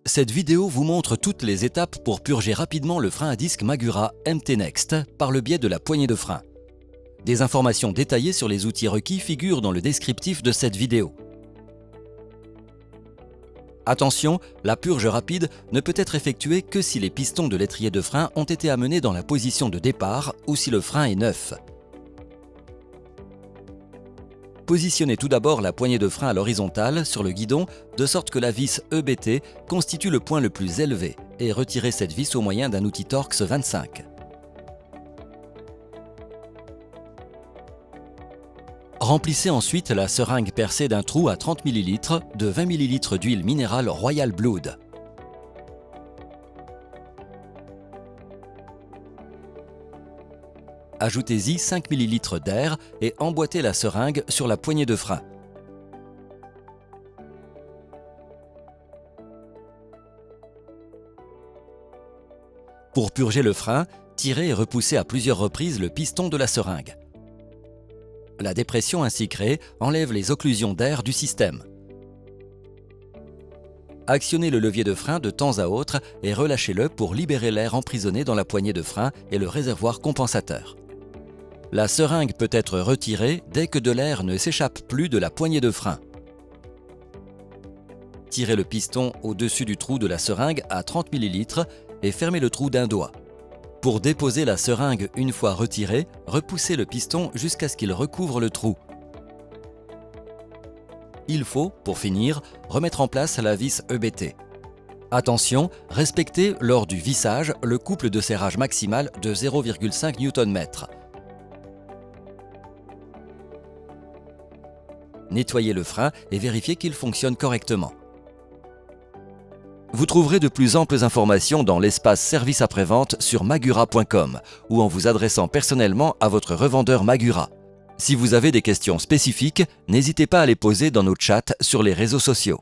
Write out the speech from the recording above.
Cette vidéo vous montre toutes les étapes pour purger rapidement le frein à disque Magura MT Next par le biais de la poignée de frein. Des informations détaillées sur les outils requis figurent dans le descriptif de cette vidéo. Attention, la purge rapide ne peut être effectuée que si les pistons de l'étrier de frein ont été amenés dans la position de départ ou si le frein est neuf. Positionnez tout d'abord la poignée de frein à l'horizontale sur le guidon de sorte que la vis EBT constitue le point le plus élevé et retirez cette vis au moyen d'un outil Torx 25. Remplissez ensuite la seringue percée d'un trou à 30 ml de 20 ml d'huile minérale Royal Blood. Ajoutez-y 5 ml d'air et emboîtez la seringue sur la poignée de frein. Pour purger le frein, tirez et repoussez à plusieurs reprises le piston de la seringue. La dépression ainsi créée enlève les occlusions d'air du système. Actionnez le levier de frein de temps à autre et relâchez-le pour libérer l'air emprisonné dans la poignée de frein et le réservoir compensateur. La seringue peut être retirée dès que de l'air ne s'échappe plus de la poignée de frein. Tirez le piston au-dessus du trou de la seringue à 30 ml et fermez le trou d'un doigt. Pour déposer la seringue une fois retirée, repoussez le piston jusqu'à ce qu'il recouvre le trou. Il faut, pour finir, remettre en place la vis EBT. Attention, respectez lors du vissage le couple de serrage maximal de 0,5 Nm. Nettoyez le frein et vérifiez qu'il fonctionne correctement. Vous trouverez de plus amples informations dans l'espace service après-vente sur magura.com ou en vous adressant personnellement à votre revendeur Magura. Si vous avez des questions spécifiques, n'hésitez pas à les poser dans nos chats sur les réseaux sociaux.